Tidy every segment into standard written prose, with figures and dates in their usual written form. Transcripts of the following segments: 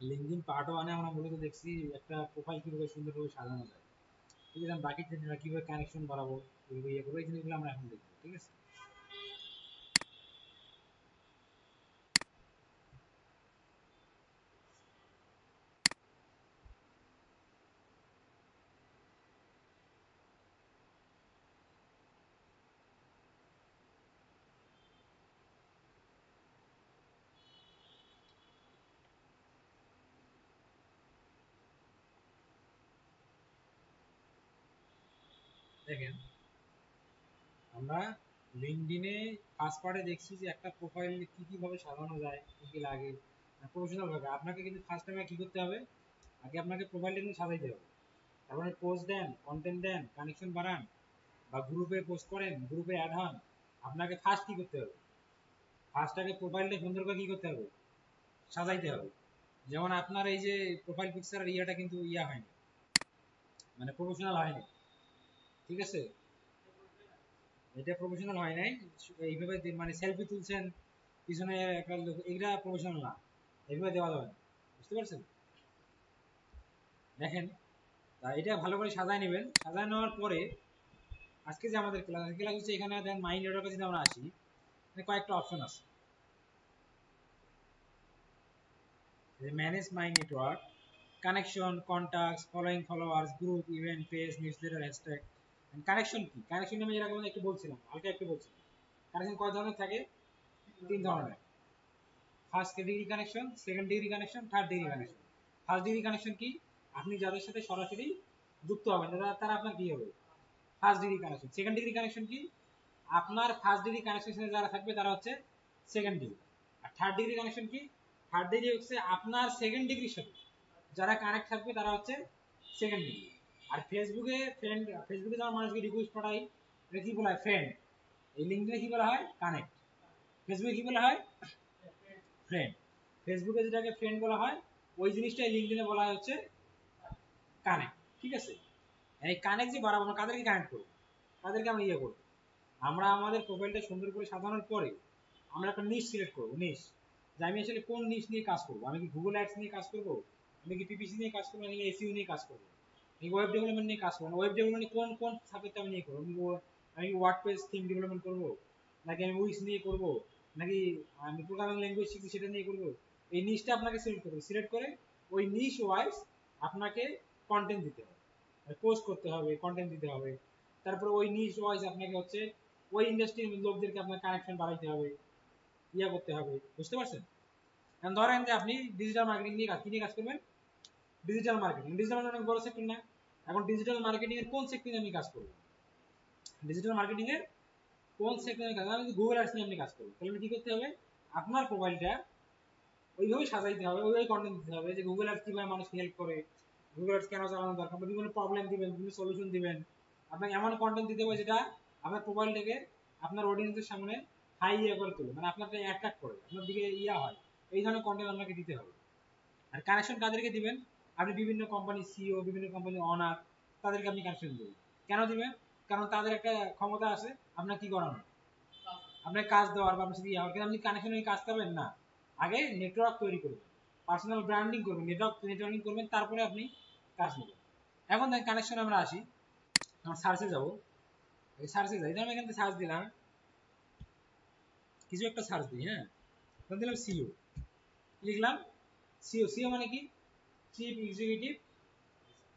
LinkedIn part 1 এ আমরা মূলত দেখছি একটা প্রোফাইল কিভাবে সুন্দরভাবে সাজানো যায়, ঠিক আছে? বাকি জিনিসটা কিভাবে কানেকশন বাড়াবো, কিভাবে ইয়ে করবো, এই জিনিসগুলো আমরা এখন দেখবো, ঠিক আছে? দেখেন, আমরা লিঙ্কডইনে ফার্স্ট পার্টে দেখছি যে একটা প্রোফাইল কি কিভাবে সাজানো যায়, কি কি লাগে প্রফেশনাল ভাবে। আপনাকে কিন্তু ফার্স্ট টাইমে কি করতে হবে, আগে আপনাকে প্রোফাইলটা কিন্তু সাজাইতে হবে। তারপরে পোস্ট দেন, কন্টেন্ট দেন, কানেকশন বাড়ান, বা গ্রুপে পোস্ট করেন, গ্রুপে অ্যাড হন, আপনাকে ফার্স্ট কি করতে হবে, ফার্স্ট আগে প্রোফাইলটা সুন্দর করে কি করতে হবে, সাজাইতে হবে। যেমন আপনার এই যে প্রোফাইল পিকচারের ইয়াটা কিন্তু ইয়া হয়নি, মানে প্রফেশনাল হয়নি, ঠিক আছে? এটা প্রফেশনাল হয় নাই। এইভাবে মানে সেলফি তুলছেন পিছনে একটা লোক, এগুলা প্রফেশনাল না, এইভাবে দেওয়া যাবে না, বুঝতে পারছেন? দেখেন, তা এটা ভালো করে সাজায় নেবেন। সাজায় নেওয়ার পরে আজকে যে আমাদের ক্লাস ক্লাস হচ্ছে, এখানে দেন মাই নেটওয়ার্কে যদি আমরা আসি, কয়েকটা অপশন আছে। ম্যানেজ মাই network, connection, contacts, following, followers, group, event, page, newsletter, hashtag. Connection কি? কানেকশন আমি এরকম একটু বলছিলাম, হালকা একটু বলছিলাম। কানেকশন কয় ধরনের থাকে? 3 ধরনের। First degree connection, second degree connection, third degree connection. First degree connection কি? আপনি যাদের সাথে সরাসরি যুক্ত হবেন তারা তারা আপনার কি হবে, first degree connection. Second degree connection কি? আপনার ফার্স্ট ডিগ্রি কানেকশনের সাথে যারা থাকবে তারা হচ্ছে সেকেন্ড ডিগ্রি। আর থার্ড ডিগ্রি কানেকশন কি? থার্ড ডিগ্রি হচ্ছে আপনার সেকেন্ড ডিগ্রির সাথে যারা কানেক্ট থাকবে তারা হচ্ছে সেকেন্ড ডিগ্রি। আর ফেসবুকে ফ্রেন্ড, ফেসবুকে যারা মানুষকে রিকোয়েস্ট পাঠাই, এটা কি বলা হয়? ফ্রেন্ড। এই লিঙ্কটা কি বলা হয়? কানেক্ট। ফেসবুকে কি বলা হয়? ফ্রেন্ড। ফেসবুকে যেটাকে ফ্রেন্ড বলা হয়, ওই জিনিসটাই লিঙ্কডইনে বলা হচ্ছে কানেক্ট, ঠিক আছে? এই কানেক্ট যে বাড়াবো, আমরা কাদেরকে কানেক্ট করবো, কাদেরকে আমরা ইয়ে করবো, আমরা আমাদের প্রোফাইলটা সুন্দর করে সাজানোর পরে আমরা একটা নিশ সিলেক্ট করবো। নিশ, যে আমি আসলে কোন নিশ নিয়ে কাজ করবো। আমি কি গুগল অ্যাডস নিয়ে কাজ করবো, আমি কি পিপিসি নিয়ে কাজ করবো, আমি এসইও নিয়ে কাজ করবো, আমি ওয়েব ডেভেলপমেন্ট নিয়ে কাজ করবো। ওয়েব ডেভেলপমেন্ট কোন কোন সাবজেক্ট আমি নিয়ে করবো, আমি ওয়ার্ডপ্রেস থিম ডেভেলপমেন্ট করবো, নাকি আমি উইক্স নিয়ে করবো, নাকি আমি প্রোগ্রামিং ল্যাঙ্গুয়েজ শিখি সেটা নিয়ে করবো। এই নিশটা আপনাকে সিলেক্ট করবে। সিলেক্ট করে ওই নিশ ওয়াইজ আপনাকে কন্টেন্ট দিতে হবে, পোস্ট করতে হবে, কন্টেন্ট দিতে হবে। তারপরে ওই নিশ ওয়াইজ আপনাকে হচ্ছে ওই ইন্ডাস্ট্রির লোকদেরকে আপনার কানেকশন বাড়াইতে হবে, ইয়া করতে হবে, বুঝতে পারছেন? এখন ধরেন যে আপনি ডিজিটাল মার্কেটিং নিয়ে কি নিয়ে কাজ করবেন, ডিজিটাল মার্কেটিং। ডিজিটাল মার্কেটিং অনেক বড় সেক্টর না? এখন ডিজিটাল মার্কেটিং এর কোন সেক্টরে আমি কাজ করবো, ডিজিটাল মার্কেটিং এর কোন সেক্টরে কাজ, আমি গুগল অ্যাডস নিয়ে আপনি কাজ করবেন, তাহলে কি করতে হবে, আপনার প্রোফাইলটা ওইভাবে সাজাইতে হবে, ওইভাবে কন্টেন্ট দিতে হবে যে গুগল অ্যাডস কিভাবে মানুষকে হেল্প করে, গুগল অ্যাডস কেন চালানো দরকার, বিভিন্ন প্রবলেম দিবেন, বিভিন্ন সলিউশন দিবেন। আপনাকে এমন কন্টেন্ট দিতে হবে যেটা আপনার প্রোফাইলটাকে আপনার অডিয়েন্সের সামনে হাই ইয়ে করে তোলে, মানে আপনাকে অ্যাট্রাক্ট করে, আপনার দিকে ইয়া হয়। এই ধরনের কন্টেন্ট আপনাকে দিতে হবে। আর কানেকশন কাদেরকে দিবেন, আপনি বিভিন্ন কোম্পানি সিইও, বিভিন্ন কোম্পানির অনার, তাদেরকে আপনি কানেকশন দিবেন। কেন দিবেন? কারণ তাদের একটা ক্ষমতা আছে আপনার কি করানো, আপনার কাজ দেওয়ার বা আপনার সাথে ইয়ে হওয়ার। কিন্তু আপনি কানেকশনে কাজ করবেন না, আগে নেটওয়ার্ক তৈরি করবেন, পার্সোনাল ব্র্যান্ডিং করবেন, নেটওয়ার্কিং করবেন, তারপরে আপনি কাজ নেবেন। এখন দেখেন কানেকশন আমরা আসি, আমরা সার্চে যাবো। সার্চে যাই, আমি এখান থেকে সার্চ দিলাম, কিছু একটা সার্চ দিই, হ্যাঁ, দিলাম সিইও, লিখলাম সিইও। সিইও মানে কি? Chief executive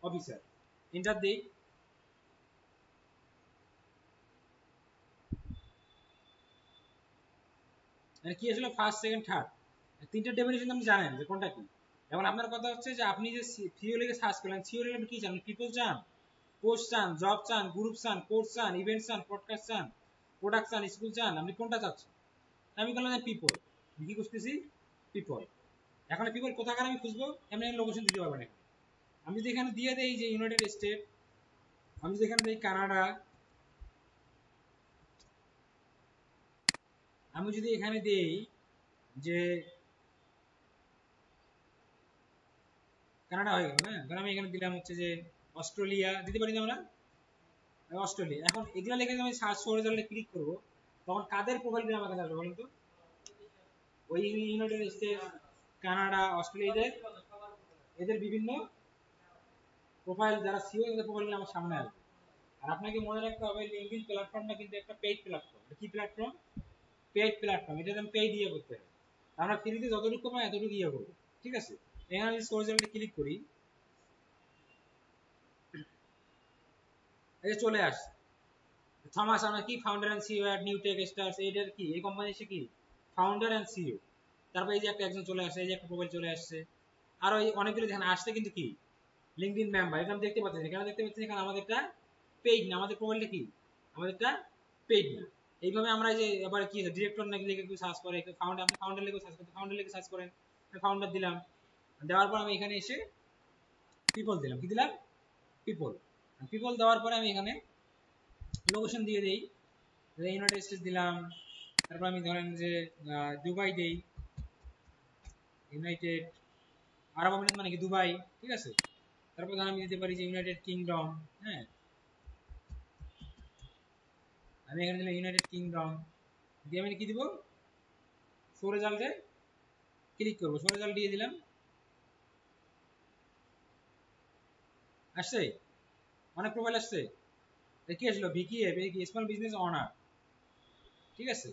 officer. এন্টার দিই। মানে কি আসলে ফার্স্ট সেকেন্ড থার্ড তিনটা ডেফিনেশন আপনি জানেন যে কোনটা কি। এখন আপনার কথা হচ্ছে যে আপনি যে সিও লিখে সার্চ করলেন, সিও লিখে আপনি কি চান? পিপল চান, পোস্ট চান, জব চান, গ্রুপ চান, কোর্স চান, ইভেন্ট চান, পডকাস্ট চান, প্রোডাক্ট চান, স্কুল চান, আপনি কোনটা চাচ্ছেন? আমি বললাম পিপল। আমি কি খুঁজতেছি? পিপল। এখন পিপল কোথাকার আমি খুঁজবো, এমনি লোকেশন দিতে পারবেন এখানে। আমি যদি এখানে দিয়ে দেই যে ইউনাইটেড স্টেট, আমি যদি এখানে দিই কানাডা, আমি যদি এখানে দেই যে কানাডা হয়ে গেল, হ্যাঁ, ধর আমি এখানে দিলাম হচ্ছে যে অস্ট্রেলিয়া, দিতে পারি না আমরা? অস্ট্রেলিয়া। এখন এগুলো লিখে আমি সার্চ হরিজন্টালে ক্লিক করব, তখন কাদের প্রোফাইল আমার কাছে আসবে বলুন তো? ওই ইউনাইটেড স্টেটস, কানাডা, অস্ট্রেলিয়া, এদের বিভিন্ন প্রোফাইল যারা সিও তাদের প্রোফাইল আমার সামনে আসবে। আর আপনাকে মনে রাখতে হবে লিঙ্কডইন প্ল্যাটফর্মটা কিন্তু একটা পেইড প্ল্যাটফর্ম। এটা কি প্ল্যাটফর্ম? Paid platform. এটা আমি পেইড দিয়ে করতে হবে। আমরা ফ্রিতে যতটুকু কমাই এতটুকু ইয়ে করবো, ঠিক আছে? এখানে আমি সোর্স রেজাল্টে ক্লিক করি, এই চলে আসছে থমাস আমরা কি founder and CEO at new tech stars. এইটার কি এই কোম্পানি সে কি ফাউন্ডার এন্ড সিইও। তারপর এই যে একটা একজন চলে আসছে, এই যে একটা প্রোফাইল চলে আসছে, আর ওই অনেকগুলো দেখেন আসছে কিন্তু কি লিঙ্কডইন মেম্বার। এটা আমি দেখতে পাচ্ছি, কেন দেখতে পাচ্ছি? কারণ আমাদেরটা পেইড না, আমাদের প্রোফাইলটা কি আমাদেরটা পেইড না। এইভাবে আমরা যে আবার কি ডিরেক্টর নাকি লিখে একটু সার্চ করে ফাউন্ডার, আপনি ফাউন্ডার লিখে সার্চ করতে ফাউন্ডার লিখে সার্চ করেন, ফাউন্ডার দিলাম, দেওয়ার পর আমি এখানে এসে পিপল দিলাম, কি দিলাম? পিপল। পিপল দেওয়ার পরে আমি এখানে লোকেশন দিয়ে দেই, ইউনাইটেড স্টেটস দিলাম, তারপর আমি ধরেন যে দুবাই দেই, ইউনাইটেড আরব আমিরাত মানে কি দুবাই, ঠিক আছে? তারপর ধরেন আমি দিতে পারি যে ইউনাইটেড কিংডম, হ্যাঁ আমি এখানে দিলাম ইউনাইটেড কিংডম, দিয়ে আমি কি দিব? শো রেজাল্টে ক্লিক করবো, শো রেজাল্ট দিয়ে দিলাম, আসছে অনেক প্রোফাইল আসছে। কি আসলো? ভিকিএফ, স্মল বিজনেস অনার, ঠিক আছে?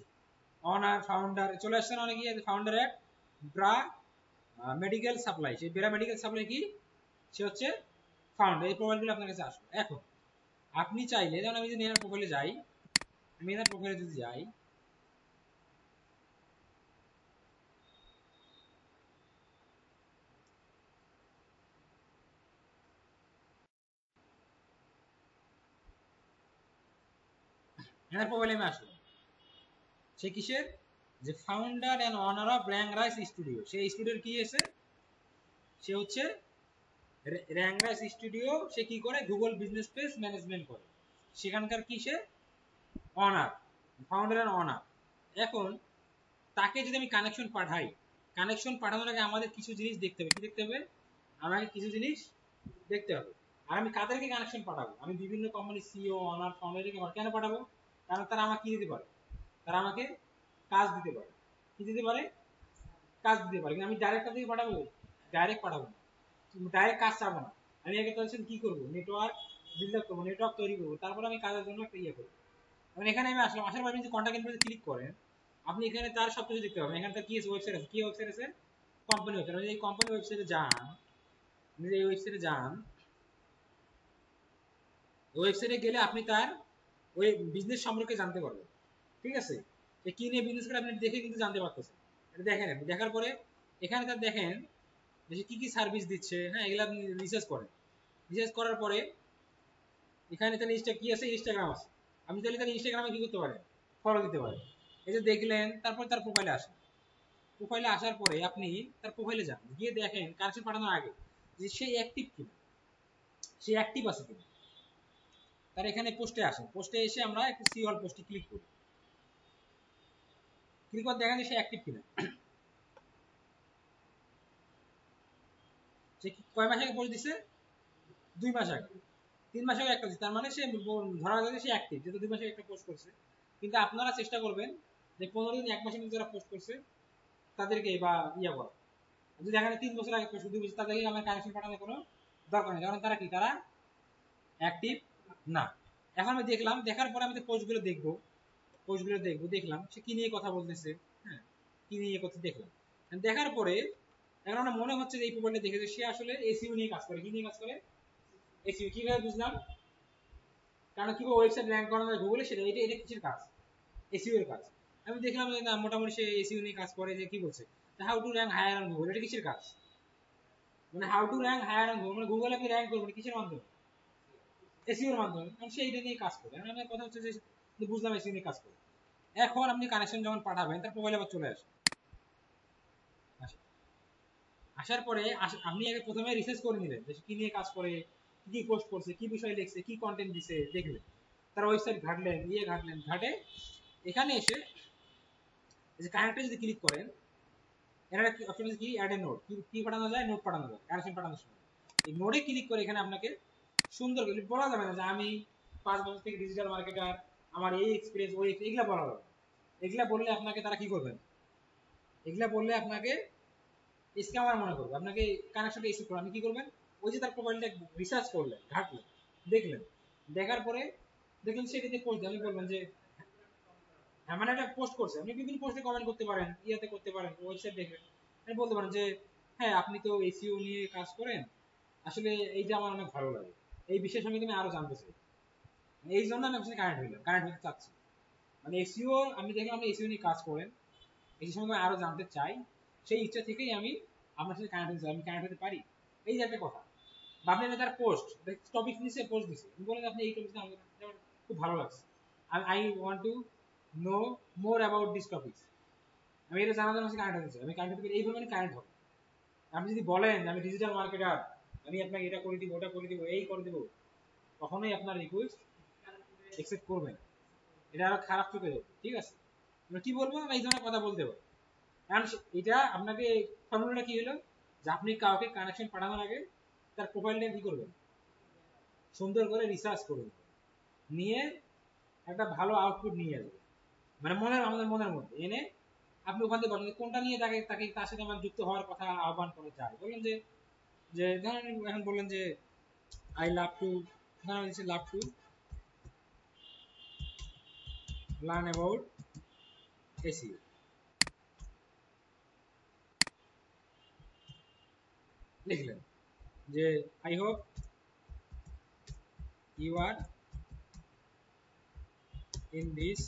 অনার ফাউন্ডার চলে আসছে না অনেক, ফাউন্ডার এট ব্রা মেডিকেল সাপ্লাই। সেই বেরা মেডিকেল সাপ্লাই কি সে হচ্ছে ফাউন্ডার। এই প্রোফাইলগুলো আপনার কাছে আসবে। এখন আপনি চাইলে, যেমন আমি যদি এনার প্রোফাইলে যাই, আমি এনার প্রোফাইলে যদি যাই, এনার প্রোফাইলে আমি আসবো, সে কিসের? যে founder and owner of rank rise studio. সেই স্টুডিওর কি আছে? সে হচ্ছে র্যাং রাইস স্টুডিও। সে কি করে? গুগল বিজনেস পেজ ম্যানেজমেন্ট করে, সেখানকার কি সে অনার, ফাউন্ডার এন্ড অনার। এখন তাকে যদি আমি কানেকশন পাঠাই, কানেকশন পাঠানোর আগে আমাদের কিছু জিনিস দেখতে হবে। কি দেখতে হবে? আমাকে কিছু জিনিস দেখতে হবে। আর আমি কাদেরকে কানেকশন পাঠাবো? আমি বিভিন্ন কোম্পানি সিইও অনার ফাউন্ডারকে কেন পাঠাবো? কারণ তারা আমাকে কি দিতে পারে? তারা আমাকে কাজ দিতে পারে। কি দিতে পারে? কাজ দিতে পারে। কিন্তু আমি ডাইরেক্ট তাদেরকে পাঠাবো? ডাইরেক্ট পাঠাবো না, ডাইরেক্ট কাজ চাবো না। আমি আগে বলছেন কি করবো? নেটওয়ার্ক বিল্ড আপ করবো, নেটওয়ার্ক তৈরি করবো, তারপরে আমি কাজের জন্য একটা ইয়ে করবো। এখন এখানে আমি আসলাম, আসার পর আপনি যদি কন্টাক্ট ইনফোতে ক্লিক করেন, আপনি এখানে তার সবকিছু দেখতে পাবেন। এখানে তার কি ওয়েবসাইট আছে, কি ওয়েবসাইট আছে? Company website. এই কোম্পানি ওয়েবসাইটে যান, আপনি এই ওয়েবসাইটে যান, ওয়েবসাইটে গেলে আপনি তার ওই বিজনেস সম্পর্কে জানতে পারবেন, ঠিক আছে? কি নিয়ে বিজনেস করে আপনি দেখে কিন্তু জানতে পারতেছেন। এটা দেখেন, আপনি দেখার পরে এখানে তার দেখেন যে কি কি সার্ভিস দিচ্ছে, হ্যাঁ এগুলো আপনি রিসার্চ করেন। রিসার্চ করার পরে এখানে তাহলে কি আছে? ইনস্টাগ্রাম আছে। আপনি তাহলে তার ইনস্টাগ্রামে কি করতে পারেন? ফলো দিতে পারেন। এই যে দেখলেন, তারপর তার প্রোফাইলে আসেন। প্রোফাইলে আসার পরে আপনি তার প্রোফাইলে যান, গিয়ে দেখেন কানেকশন পাঠানোর আগে যে সে অ্যাক্টিভ কিনা, সে অ্যাক্টিভ আছে কিনা। তার এখানে পোস্টে আসেন, পোস্টে এসে আমরা একটু সি অল পোস্টে ক্লিক করি, ক্লিক করে দেখেন যে সে অ্যাক্টিভ কিনা। সে কয় মাস আগে পোস্ট দিছে? 2 মাস আগে। 3 মাস আগে একটা দিচ্ছে, তার মানে সে ধরা যায় সে অ্যাক্টিভ, যেহেতু 2 মাস আগে একটা পোস্ট করছে। কিন্তু আপনারা চেষ্টা করবেন যে 15 দিন 1 মাসের মধ্যে যারা পোস্ট করছে তাদেরকে বা ইয়া করা। যদি এখানে 3 বছর আগে পোস্ট, 2 বছর, তাদেরকে আমার কানেকশন পাঠানোর কোনো দরকার নেই, কারণ তারা কি তারা অ্যাক্টিভ না। এখন আমি দেখলাম, দেখার পরে আমি পোস্টগুলো দেখবো, পোস্টগুলো দেখবো, দেখলাম সে কি নিয়ে কথা বলতেছে, হ্যাঁ কি নিয়ে কথা দেখলাম। দেখার পরে এখন আমার মনে হচ্ছে যে এই প্রোফাইলটা দেখে যে সে আসলে এসইও নিয়ে কাজ করে। কি নিয়ে কাজ করে? এসইও। কিভাবে বুঝলাম? কারণ কিভাবে ওয়েবসাইট র্যাঙ্ক করানো যায় গুগলে, সেটা এটা এটা কিসের কাজ? এসইও এর কাজ। আমি দেখলাম যে না, মোটামুটি সে এসইও নিয়ে কাজ করে। যে কি বলছে, how to rank higher on Google, এটা কিসের কাজ? মানে how to rank higher on Google, মানে গুগলে আপনি র্যাঙ্ক করবেন কিসের মাধ্যমে? এসইও এর মাধ্যমে। কারণ সে এটা নিয়ে কাজ করে। এখন আমার কথা হচ্ছে যে বুঝলাম এসইও নিয়ে কাজ করে। এখন আপনি কানেকশন যখন পাঠাবেন, তার প্রোফাইল আবার চলে আসে। আসার পরে আপনি আগে প্রথমে রিসার্চ করে নিলেন যে কি নিয়ে কাজ করে, কি পোস্ট করছে, কি বিষয় লিখছে, কি কন্টেন্ট দিছে দেখলেন, তার ওয়েবসাইট ঘাটলেন, ঘাটলেন, ঘাটে এখানে এসে যে কানেক্টে যদি ক্লিক করেন, এর একটা অপশন আছে কি অ্যাড এ নোট, কি পাঠানো যায়? নোট পাঠানো যায় কানেকশন পাঠানোর সময়। এই নোটে ক্লিক করে এখানে আপনাকে সুন্দর করে বলা যাবে না যে আমি 5 বছর থেকে ডিজিটাল মার্কেটার, আমার এই এক্সপেরিয়েন্স, ওই এগুলা বলা যাবে। এগুলা বললে আপনাকে তারা কি করবেন? এগুলা বললে আপনাকে স্ক্যামার মনে করবে, আপনাকে কানেকশনটা রিসিভ করবে, আপনি কি করবেন, ওই যে তার প্রোফাইলটা রিসার্চ করলেন, ঘাটলেন, দেখলেন, দেখার পরে দেখলেন সেটাতে পোস্ট, আপনি বলবেন যে হ্যাঁ মানে একটা পোস্ট করছে, আপনি বিভিন্ন পোস্টে কমেন্ট করতে পারেন, ইয়াতে করতে পারেন, ওয়েবসাইট দেখবেন, আপনি বলতে পারেন যে হ্যাঁ আপনি তো এসইও নিয়ে কাজ করেন, আসলে এই যে আমার অনেক ভালো লাগে, এই বিষয় সম্বন্ধে আমি আরো জানতে চাই, এই জন্য আমি আপনার কানেক্ট হইলাম, কানেক্ট হতে চাচ্ছি, মানে এসইও আমি দেখলাম আপনি এসইও নিয়ে কাজ করেন, এই সম্বন্ধে আরো জানতে চাই, সেই ইচ্ছা থেকেই আমি আপনার সাথে কানেক্ট হতে চাই, আমি কানেক্ট হতে পারি, এই যে একটা কথা। বা আপনি তার পোস্ট টপিক নিচে পোস্ট দিছে, বলেন আপনি এই টপিকটা আমার খুব ভালো লাগছে, I want to know more about this topic, আমি এটা জানার জন্য কানেক্ট হতে চাই, আমি কানেক্ট হতে এইভাবে আমি কানেক্ট হবো। আপনি যদি বলেন আমি ডিজিটাল মার্কেটার, আমি আপনাকে এটা করে দিব, ওটা করে দিব, এই করে দিব, কখনোই আপনার রিকোয়েস্ট অ্যাকসেপ্ট করবেন, এটা আরো খারাপ চোখে যাবে, ঠিক আছে। আমরা কি বলবো, এই ধরনের কথা বলতে পারি, কারণ এটা আপনাকে ফর্মুলাটা কি হলো, যে আপনি কাউকে কানেকশন পাঠানোর আগে তার প্রোফাইলটা কি করবেন, সুন্দর করে রিসার্চ করবেন, নিয়ে একটা ভালো আউটপুট নিয়ে আসবেন, মানে আমাদের মনের মধ্যে এনে আপনি ওখান থেকে বলেন কোনটা নিয়ে তাকে তাকে তার সাথে আমার যুক্ত হওয়ার কথা আহ্বান করা যায়, বললেন যে যে ধরেন এখন বললেন যে I love to, love to learn about SEO, লিখলেন যে I hope you are in this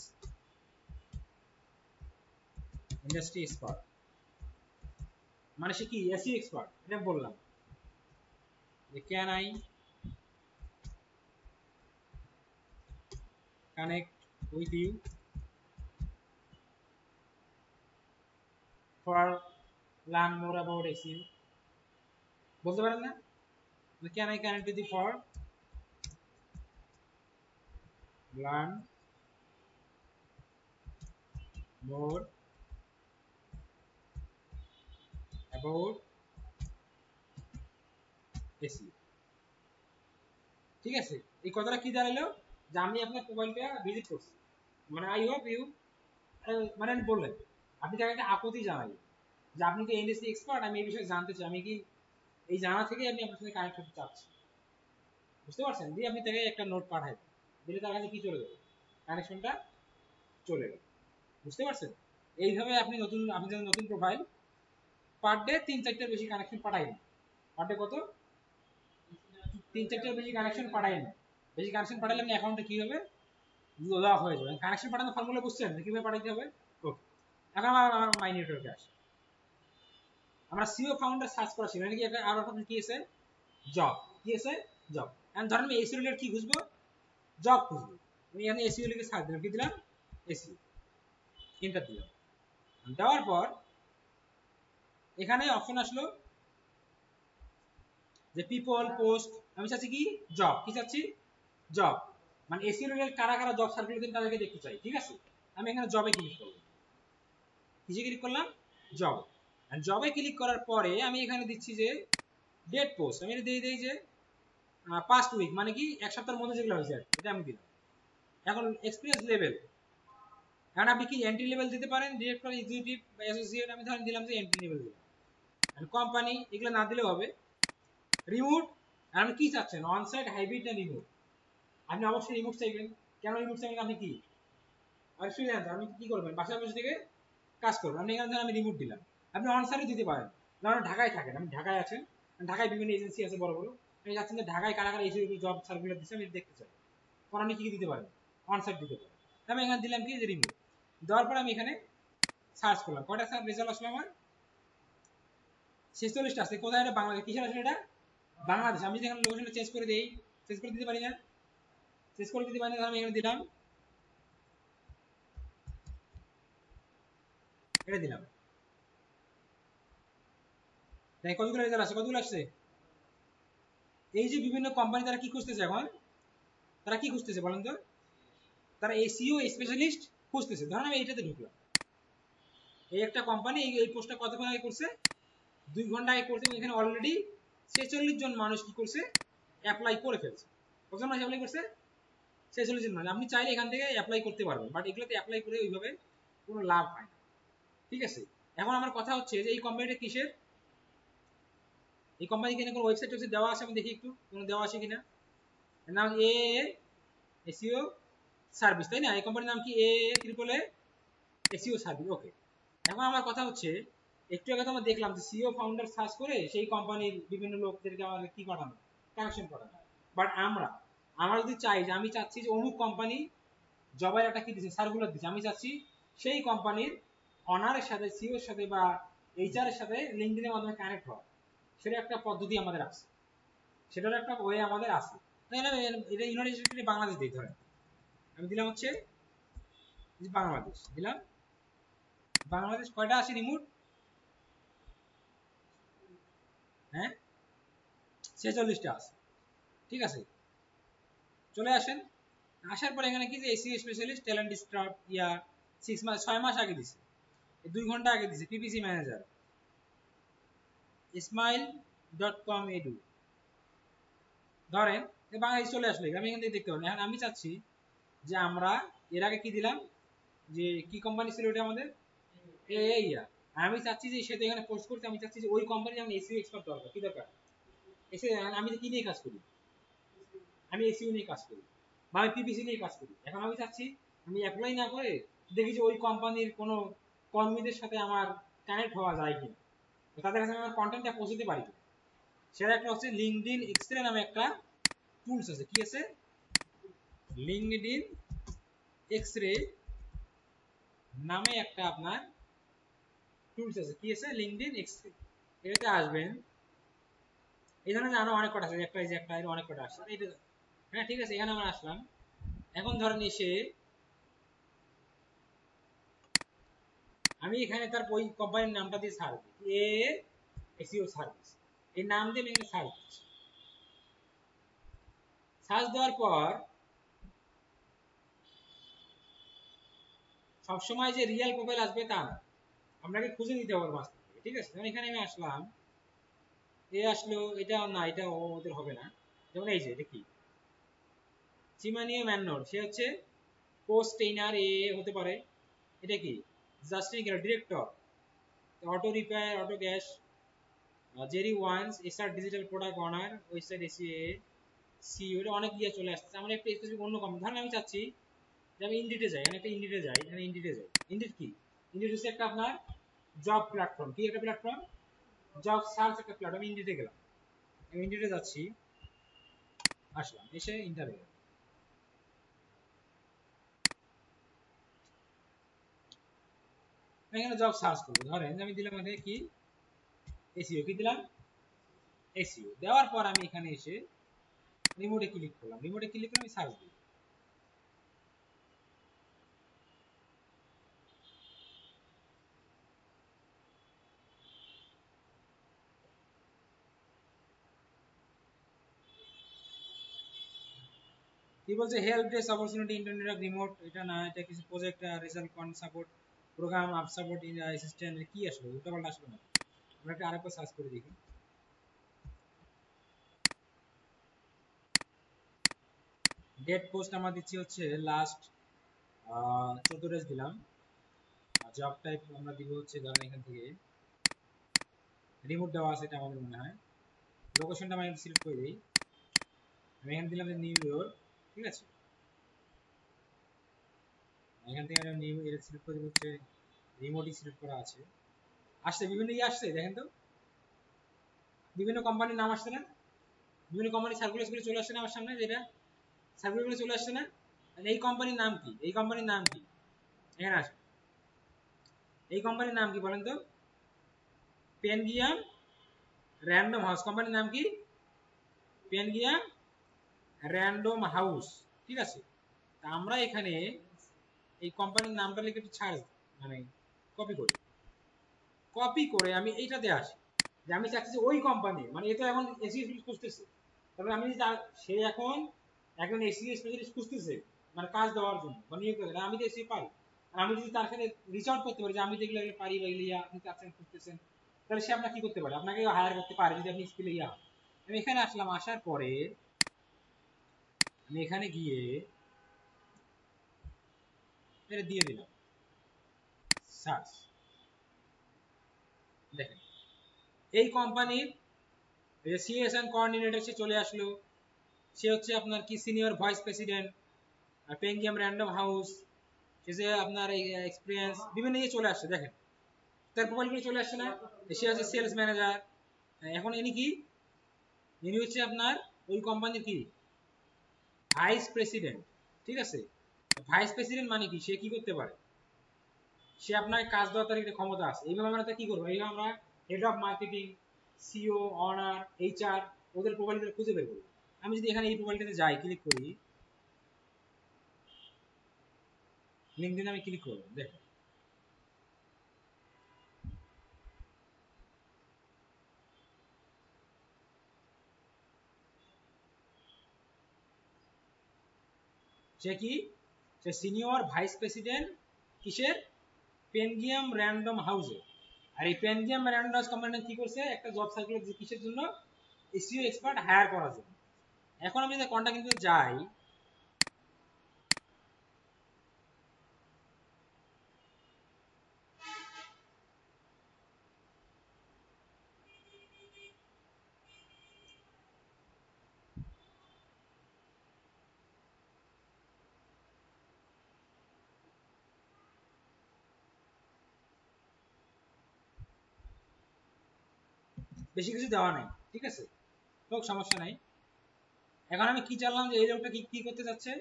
industry expert, মানে সে কি এসইও এক্সপার্ট, এটা বললাম যে can I connect with you for learn more about SEO, বলতে পারেন না, can I connect with you for learn more about SEO, ঠিক আছে। এই কথাটা কি দাঁড়ালো, যে আমি আপনার প্রোফাইলটা ভিজিট করছি, মানে আই হোপ ইউ, মানে আমি বললেন আপনি তাকে একটা আপত্তি জানালেন যে আপনি তো ইন্ডাস্ট্রি এক্সপার্ট, আমি এই বিষয়ে জানতে চাই, আমি কি এই জানা থেকে আমি আপনার সাথে কানেক্ট করতে চাচ্ছি, বুঝতে পারছেন, দিয়ে আপনি তাকে একটা নোট পাঠাই দিলে তার কাছে কি চলে যাবে, কানেকশনটা চলে গেল, বুঝতে পারছেন। এইভাবে আপনি যখন নতুন প্রোফাইল পার ডে 3-4টার বেশি কানেকশন পাঠাই না, পার ডে কত, 3-4টার বেশি কানেকশন পাঠাই না, বেশি কানেকশন পাঠালে আপনি অ্যাকাউন্টে কি হবে, লক হয়ে যাবে, কানেকশন পাঠানোর ফর্মুলা বুঝছেন কিভাবে পাঠাইতে হবে, ওকে। এখন আমার মাই নেটওয়ার্কে আসে, আমরা সিও ফাউন্ডার সার্চ করা ছিল নাকি, আর একটা কি আছে, জব, কি আছে, জব, এখন ধরেন আমি এসইও রিলেটেড কি খুঁজবো, জব খুঁজবো, আমি এখানে এসইও লিখে সার্চ দিলাম, কি দিলাম, এসইও, এন্টার দিলাম, দেওয়ার পর এখানে অপশন আসলো যে পিপল পোস্ট, আমি চাচ্ছি কি জব, কি চাচ্ছি জব, মানে এসইও রিলেটেড কারা কারা জব সার্কুলেট দেন তাদেরকে দেখতে চাই, ঠিক আছে। আমি এখানে জবে ক্লিক করলাম, কিসে ক্লিক করলাম, জব, আর জবে ক্লিক করার পরে আমি এখানে দিচ্ছি যে ডেট পোস্ট, আমি দিয়ে দিই যে পাস্ট উইক, মানে কি এক সপ্তাহের মধ্যে যেগুলো হয়েছে এটা আমি দিলাম। এখন এক্সপিরিয়েন্স লেভেল, এখন আপনি কি এন্ট্রি লেভেল দিতে পারেন, ডিরেক্টর, এক্সিকিউটিভ বা অ্যাসোসিয়েট, আমি ধরেন দিলাম যে এন্ট্রি লেভেল দিলাম, কোম্পানি এগুলো না দিলেও হবে। রিমোট, আপনি কি চাচ্ছেন, অন সাইট, হাইব্রিড না রিমোট, আপনি অবশ্যই রিমোট চাইবেন, কেন রিমোট চাইবেন, আপনি কি আর ফ্রিল্যান্সার, আপনি কি করবেন, বাসায় বসে থেকে কাজ করবেন, আপনি এখানে আমি রিমোট দিলাম, আপনি অন সাইটও দিতে পারেন, ধরেন ঢাকায় থাকেন, আপনি ঢাকায় আছেন, ঢাকায় বিভিন্ন এজেন্সি আছে বড় বড়, আপনি যাচ্ছেন যে ঢাকায় কারা কারা এই জব সার্কুলার দিচ্ছে আমি দেখতে চাই, তখন আপনি কি দিতে পারেন, অন সাইট দিতে পারেন, আমি এখানে দিলাম কি যে রিমোট, দেওয়ার পরে আমি এখানে সার্চ করলাম, কয়টা স্যার রেজাল্ট আসলো আমার 46টা আছে, কোথায়, এটা বাংলাদেশ, কিসের আসলে এটা, বাংলাদেশ, আমি যদি এখানে লোকেশনটা চেঞ্জ করে দেই, চেঞ্জ করে দিতে পারি না, চেঞ্জ করে দিতে পারি না, আমি এখানে দিলাম, এটা দিলাম, তাই কতগুলো রেজাল্ট আসছে, কতগুলো আসছে, এই যে বিভিন্ন কোম্পানি তারা কি খুঁজতেছে এখন, তারা কি খুঁজতেছে বলেন তো, তারা এসইও স্পেশালিস্ট খুঁজতেছে, ধরেন আমি এইটাতে ঢুকলাম, এই একটা কোম্পানি এই পোস্টটা কতক্ষণ আগে করছে, 2 ঘন্টা আগে করছে, এখানে অলরেডি 46 জন মানুষ কি করছে, অ্যাপ্লাই করে ফেলছে, কতজন মানুষ অ্যাপ্লাই করছে, 46 জন মানুষ, আপনি চাইলে এখান থেকে অ্যাপ্লাই করতে পারবেন, বাট এগুলোতে অ্যাপ্লাই করে ওইভাবে কোনো লাভ হয় না, ঠিক আছে। এখন আমার কথা হচ্ছে যে এই কোম্পানিটা কিসের, এই কোম্পানি কিনে কোনো ওয়েবসাইট টোয়েবসাইট দেওয়া আছে আমি দেখি একটু কোনো দেওয়া আছে কিনা। এর নাম এ এসইও সার্ভিস, তাই না? এই কোম্পানির নাম কি এ ট্রিপল এ এসইও সার্ভিস। ওকে, এখন আমার কথা হচ্ছে একটু আগে তো আমরা দেখলাম যে সিও ফাউন্ডার সার্চ করে সেই কোম্পানির বিভিন্ন লোকদেরকে আমাদের কি করানো, কানেকশন করানো। বাট আমরা যদি চাই যে আমি চাচ্ছি যে অমুক কোম্পানি জবের একটা কি দিচ্ছে, সার্কুলার দিচ্ছে, আমি চাচ্ছি সেই কোম্পানির অনারের সাথে সিওর সাথে বা এইচআর এর সাথে লিঙ্কডিনের মাধ্যমে কানেক্ট হওয়া, সেটা একটা পদ্ধতি আমাদের আছে, সেটার একটা ওয়ে আমাদের আছে। এটা ইউনাইটেড স্টেটে বাংলাদেশ দিই, ধরেন আমি দিলাম হচ্ছে বাংলাদেশ দিলাম। বাংলাদেশ কয়টা আছে রিমোট? হ্যাঁ 46টা আছে, ঠিক আছে। চলে আসেন, আসার পর এখানে কি যে এসি স্পেশালিস্ট ট্যালেন্ট স্টাফ ইয়া 6 মাস আগে দিছে, 2 ঘন্টা আগে দিছে, পিপিসি ম্যানেজার ismail.com edu, ধরেন বাংলাদেশ চলে আসলে আমি এখান থেকে দেখতে পাবো। এখন আমি চাচ্ছি যে আমরা এর আগে কি দিলাম, যে কি কোম্পানি ছিল ওটা আমাদের এইয়া, আমি চাচ্ছি যে সেটা এখানে পোস্ট করতে, আমি চাচ্ছি যে ওই কোম্পানি যেমন এসইও এক্সপার্ট দরকার, কি দরকার এসে, আমি কি নিয়ে কাজ করি, আমি এসইও নিয়ে কাজ করি বা আমি পিপিসি নিয়ে কাজ করি। এখন আমি চাচ্ছি আমি অ্যাপ্লাই না করে দেখি যে ওই কোম্পানির কোনো কর্মীদের সাথে আমার কানেক্ট হওয়া যায় কিনা, তাদের কাছে আমার কন্টেন্টটা পৌঁছতে পারি কিনা। সেটা একটা হচ্ছে লিঙ্কডইন এক্সরে নামে একটা টুলস আছে, কি আছে লিঙ্কডইন এক্সরে নামে একটা আপনার টুলস আছে, কি আছে লিঙ্কডইন এক্সরে। এটাতে আসবেন, এই ধরনের আরো অনেক কটা আছে, একটা এই যে একটা অনেক কটা আসছে এটা। হ্যাঁ ঠিক আছে, এখানে আমরা আসলাম। এখন ধরেন এসে আমি এখানে তার ওই কোম্পানির নামটা দিয়ে সার্চ দিই, এ এসইও সার্ভিস, এই নাম দিয়ে আমি এখানে সার্চ দিচ্ছি। সার্চ দেওয়ার পর সবসময় যে রিয়েল প্রোফাইল আসবে তা না, আপনাকে খুঁজে নিতে হবে মাঝ থেকে, ঠিক আছে। যেমন এখানে আমি আসলাম, এ আসলো, এটা না, এটা ওদের হবে না। যেমন এই যে এটা কি চিমানিয়া ম্যাননোর, সে হচ্ছে পোস্ট ট্রেনার এ হতে পারে। এটা কি Justin director auto repair auto gas Jerry once SR digital product owner website ACA CEO, এটা অনেক ইয়ে চলে আসছে। আমরা একটা স্পেসিফিক অন্য কোম্পানি, ধরেন আমি চাচ্ছি যে আমি ইন্ডিটে যাই, এখানে একটা ইন্ডিটে যাই, এখানে ইন্ডিটে যাই। ইন্ডিট কি, ইন্ডিট হচ্ছে একটা আপনার জব প্ল্যাটফর্ম, কি একটা প্ল্যাটফর্ম, জব সার্চ একটা প্ল্যাটফর্ম। আমি ইন্ডিটে গেলাম, আমি ইন্ডিটে যাচ্ছি, আসলাম, এসে ইন্টারভিউ এখানে জব সার্চ করবো। ধরেন আমি দিলাম এখানে কি এসইও, কি দিলাম এসইও, দেওয়ার পর আমি এখানে এসে রিমোটে ক্লিক করলাম, রিমোটে ক্লিক করে আমি সার্চ দিই। কি বলছে, help desk opportunity internet remote, এটা না, এটা কিছু project result con support program up support in assistant, কি আসলে উল্টাপাল্টা আসলো না। আমরা একটা আরেকবার সার্চ করে দেখি। ডেট পোস্ট আমরা দিচ্ছি হচ্ছে লাস্ট 14 দিলাম। জব টাইপ আমরা দিব হচ্ছে, ধরেন এখান থেকে রিমোট দেওয়া আছে এটা আমাদের মনে হয়। লোকেশনটা আমি সিলেক্ট করে দিই, আমি এখানে দিলাম নিউ ইয়র্ক, ঠিক আছে। এখান থেকে আমি নিউ ইয়র্ক সিলেক্ট করে দিব, হচ্ছে রিমোটই সিলেক্ট করা আছে। আসছে বিভিন্ন ইয়ে আসছে, দেখেন তো বিভিন্ন কোম্পানির নাম আসছে না, বিভিন্ন কোম্পানির সার্কুলার চলে আসছে না আমার সামনে, যেটা সার্কুলার চলে আসছে না। এই কোম্পানির নাম কি, এই কোম্পানির নাম কি, এখানে আসবে, এই কোম্পানির নাম কি বলেন তো, পেনগিয়াম র্যান্ডম হাউস, কোম্পানির নাম কি পেনগিয়াম র্যান্ডম হাউস, ঠিক আছে। তা আমরা এখানে এই কোম্পানির নামটা লিখে একটু ছাড়, মানে কপি করি, কপি করে আমি এইটাতে আসি, যে আমি চাচ্ছি যে ওই কোম্পানি, মানে এটা এখন এসি খুঁজতেছে, তবে আমি সে এখন একজন এসি স্পেশালিস্ট খুঁজতেছে, মানে কাজ দেওয়ার জন্য বা নিয়োগ করে, আমি তো এসি পারি। আর আমি যদি তার সাথে রিচ আউট করতে পারি যে আমি যেগুলো পারি বা এগুলো আপনি চাচ্ছেন খুঁজতেছেন, তাহলে সে আপনাকে কি করতে পারে, আপনাকে হায়ার করতে পারে যদি আপনি স্কিলে ইয়া। আমি এখানে আসলাম, আসার পরে আমি এখানে গিয়ে এটা দিয়ে দিলাম সার্চ, দেখেন এই কোম্পানির সিএসএন কোঅর্ডিনেটর সে চলে আসলো, সে হচ্ছে আপনার কি senior vice president Penguin random house, সে যে আপনার এই এক্সপিরিয়েন্স বিভিন্ন ইয়ে চলে আসছে, দেখেন তার প্রোফাইলগুলো চলে আসছে না। সে হচ্ছে সেলস ম্যানেজার। এখন ইনি কি, ইনি হচ্ছে আপনার ওই কোম্পানির কি ভাইস প্রেসিডেন্ট, ঠিক আছে। ভাইস প্রেসিডেন্ট মানে কি, সে কি করতে পারে, সে আপনার কাজ দেওয়ার তার একটা ক্ষমতা আছে। এইভাবে আমরা কি করবো, এইভাবে আমরা head of marketing, CEO, owner, HR ওদের প্রোফাইলগুলো খুঁজে বের করবো। আমি যদি এখানে এই প্রোফাইলটাতে যাই, ক্লিক করি, লিঙ্কডইনে আমি ক্লিক করবো, দেখো সে কি, সে সিনিয়র ভাইস প্রেসিডেন্ট কিসের, পেনগিয়াম র্যান্ডম হাউসে। আর এই পেনগিয়াম র্যান্ডম হাউস কোম্পানি কি করছে, একটা জব সার্কুলার কিসের জন্য, এসইও এক্সপার্ট হায়ার করার জন্য। এখন আমি যদি কন্টাক্ট কিন্তু যাই, বেশি কিছু দেওয়া নাই, ঠিক আছে, হোক সমস্যা নাই। এখন আমি কি চাইলাম যে এই লোকটা কি কি করতে যাচ্ছে,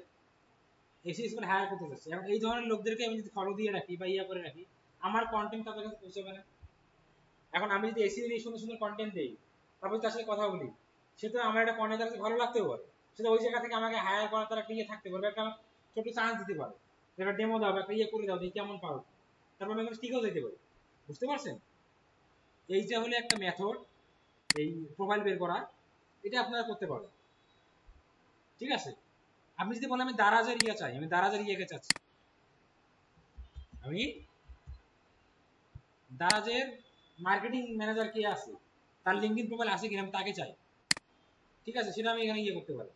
এসিএস করে হায়ার করতে যাচ্ছে। এখন এই ধরনের লোকদেরকে আমি যদি ফলো দিয়ে রাখি বা ইয়া করে রাখি, আমার কন্টেন্ট তাদের কাছে পৌঁছাবে না। এখন আমি যদি এসিও নিয়ে সুন্দর সুন্দর কন্টেন্ট দেই, তারপর তার সাথে কথা বলি, সে তো আমার একটা কন্টেন্ট তার কাছে ভালো লাগতেও পারে, সেটা ওই জায়গা থেকে আমাকে হায়ার করার তার একটা ইয়ে থাকতে পারবে, একটা ছোট চান্স দিতে পারে, একটা ডেমো দাও, একটা ইয়ে করে দাও, দেখি কেমন পারো, তারপর আমি এখানে টিকেও যেতে পারি। বুঝতে পারছেন, এইটা হলে একটা মেথড এই প্রোফাইল বের করা, এটা আপনারা করতে পারেন, ঠিক আছে। আপনি যদি বলেন আমি দারাজের ইয়ে চাই, আমি দারাজের ইয়েকে চাচ্ছি, আমি দারাজের মার্কেটিং ম্যানেজার কে আছে, তার লিঙ্কডইন প্রোফাইল আছে কিনা আমি তাকে চাই, ঠিক আছে, সেটা আমি এখানে ইয়ে করতে পারি।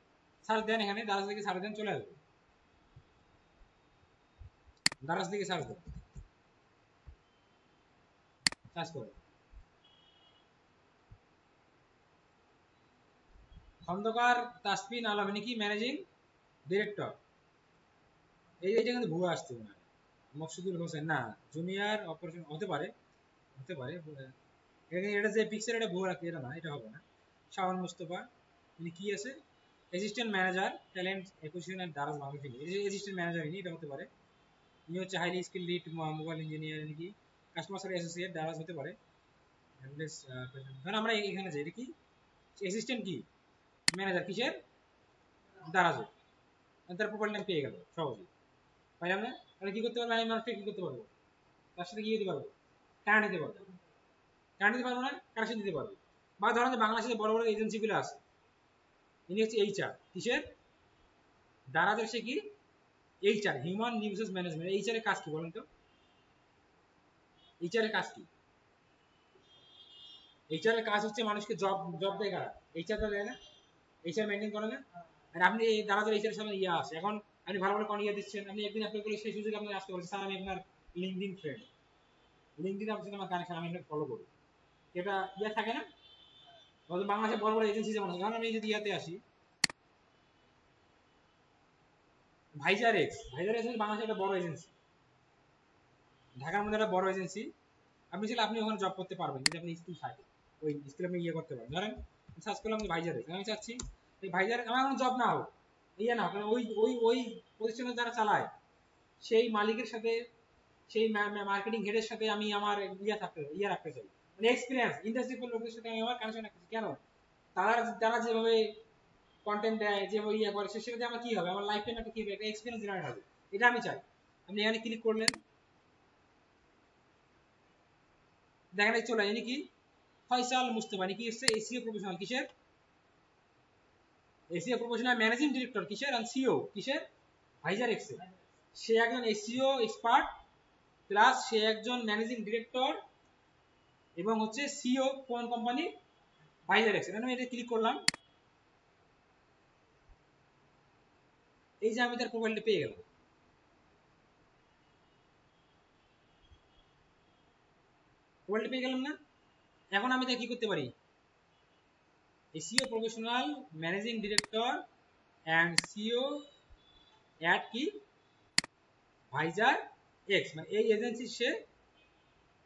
সার্চ দেন, এখানে দারাজ থেকে সার্চ দেন, চলে আসবে, দারাজ থেকে সার্চ দেন, সার্চ করে খন্দকার তাসফিন আলম, ইনি কি ম্যানেজিং ডিরেক্টর। এইটা কিন্তু ভুয়া আসছে না, মকসুদুল হোসেন না, জুনিয়র অপারেশন হতে পারে, হতে পারে এটা যে পিকচার এটা ভুয়া রাখি, এটা না, এটা হবে না। শাওন মুস্তফা, ইনি কি আছে, assistant manager talent acquisition and Daraz marketing, এই যে অ্যাসিস্ট্যান্ট ম্যানেজার ইনি, এটা হতে পারে। ইনি হচ্ছে highly skill lead mobile engineer, ইনি কি কাস্টমার সার্ভিস অ্যাসোসিয়েট দারাজ হতে পারে। ধরেন আমরা এখানে যাই, এটা কি অ্যাসিস্ট্যান্ট কি ম্যানেজার কিসের, দারাজে, তার প্রোফাইল নাম পেয়ে গেল সহজেই, পাইলাম না। তাহলে কি করতে পারবো, আমি মানুষটা কি করতে পারবো, তার সাথে কি দিতে পারবো, টাকা দিতে পারবো, টাকা দিতে পারবো না, কানেকশন দিতে পারবো। বা ধরেন যে বাংলাদেশে বড় বড় এজেন্সিগুলো আছে, ইনি হচ্ছে এইচআর কিসের, দারাজের, সে কি HR human resource management. HR এর কাজ কি বলেন তো, এইচআর এর কাজ কি, এইচআর এর কাজ হচ্ছে মানুষকে জব জব দেয় কারা, এইচআর তো দেয় না, এইচআর মেনটেন করে না। আর আপনি এই দারাজের এইচআর সামনে ইয়ে আছে, এখন আপনি ভালো ভালো কোন ইয়ে দিচ্ছেন, আপনি একদিন অ্যাপ্লাই করলে সেই সুযোগ আপনি আসতে পারছেন, স্যার আমি আপনার লিঙ্কডইন ফ্রেন্ড, লিঙ্কডইন আপনার সাথে আমার কানেকশন, আমি আপনাকে ফলো করি, এটা ইয়ে থাকে না। বাংলাদেশে বড় বড় এজেন্সি যেমন আছে, ধরুন আমি যদি ইয়াতে আসি, ভাইজার এক্স, ভাইজার এক্স বাংলাদেশের একটা বড় এজেন্সি, ঢাকার মধ্যে একটা বড় এজেন্সি। আপনি চাইলে আপনি ওখানে জব করতে পারবেন যদি আপনি স্কিল থাকে, ওই স্কিল আপনি ইয়ে করতে পারেন। ধরেন সার্চ করলাম ভাইজার এক্স, আমি চাচ্ছি এই ভাইজার আমার এখন জব না হোক, ইয়ে না, কারণ ওই ওই ওই প্রতিষ্ঠানে যারা চালায় সেই মালিকের সাথে, সেই মার্কেটিং হেডের সাথে আমি আমার ইয়ে রাখতে চাই, মানে এক্সপিরিয়েন্স ইন্ডাস্ট্রি লোকের সাথে আমি আমার কানেকশন রাখতে চাই। কেন, তারা তারা যেভাবে কন্টেন্ট দেয়, যেভাবে ইয়ে করে, সেটাতে আমার কি হবে, আমার লাইফ টাইম একটা কি হবে, একটা এক্সপিরিয়েন্স জেনারেট হবে, এটা আমি চাই। আপনি এখানে ক্লিক করলেন, দেখেন এই চলে জানি কি ফয়সাল মুস্তফা, কি হচ্ছে এসিও প্রফেশনাল কিসের, এসিও প্রফেশনাল ম্যানেজিং ডিরেক্টর কিসের, আর সিও কিসের, ভাইজার এক্সেল। সে একজন এসিও এক্সপার্ট প্লাস সে একজন ম্যানেজিং ডিরেক্টর এবং হচ্ছে সিও কোন কোম্পানি, ভাইজার এক্সেল। আমি এটা ক্লিক করলাম, এই যে আমি তার প্রোফাইলটা পেয়ে গেলাম, প্রোফাইলটা পেয়ে গেলাম না। এখন আমি তাকে কি করতে পারি, SEO professional managing director and CO at কি ভাইজার এক্স, মানে এই এজেন্সির সে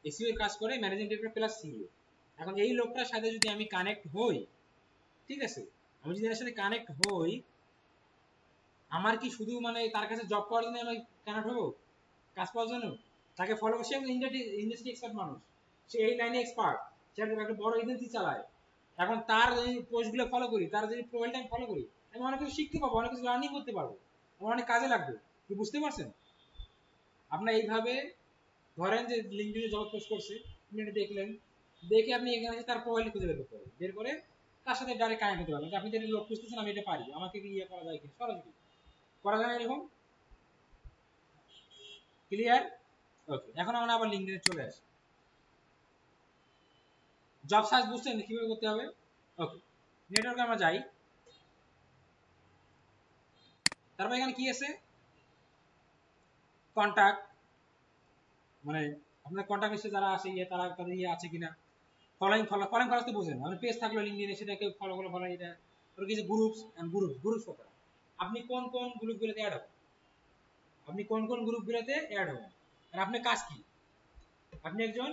এসইও এর কাজ করে, ম্যানেজিং ডিরেক্টর প্লাস সিইও। এখন এই লোকটার সাথে যদি আমি কানেক্ট হই, ঠিক আছে, আমি যদি এর সাথে কানেক্ট হই, আমার কি শুধু মানে তার কাছে জব পাওয়ার জন্য আমি কানেক্ট হবো, কাজ পাওয়ার জন্য? তাকে ফলো করছে, ইন্ডাস্ট্রি এক্সপার্ট মানুষ, সে এই লাইনে এক্সপার্ট, সে একটা বড় এজেন্সি চালায়। এখন তার যদি পোস্টগুলো ফলো করি, তার যদি প্রোফাইলটা আমি ফলো করি, আমি অনেক কিছু শিখতে পাবো, অনেক কিছু লার্নিং করতে পারবো, আমার অনেক কাজে লাগবে। কি বুঝতে পারছেন? আপনার এইভাবে ধরেন যে লিঙ্কডিনে জব পোস্ট করছে, আপনি এটা দেখলেন, দেখে আপনি এখানে তার প্রোফাইল খুঁজে বের করতে পারবেন, বের করে তার সাথে ডাইরেক্ট কানেক্ট হতে পারবেন। আপনি যেটা লোক খুঁজতেছেন, আমি এটা পারি, আমাকে কি ইয়ে করা যায় কি, সরাসরি করা যায় না এরকম। ক্লিয়ার? ওকে, এখন আমরা আবার লিঙ্কডিনে চলে আসি। জব সার্চ বুঝছেন কিভাবে করতে হবে? ওকে, নেটওয়ার্কে আমরা যাই। তারপর এখানে কি আছে, কন্টাক্ট, মানে আপনার কন্টাক্ট লিস্টে যারা আছে ইয়ে, তারা তাদের ইয়ে আছে কিনা। ফলোইং ফলো তো বুঝেন, আপনি পেজ থাকলো লিঙ্কডিনে, সেটাকে ফলো করে ফলো, এটা ওর কিছু গ্রুপস এন্ড গ্রুপস কথা, আপনি কোন কোন গ্রুপগুলোতে অ্যাড হবেন, আপনি কোন কোন গ্রুপগুলোতে অ্যাড হবেন, আর আপনার কাজ কি? আপনি একজন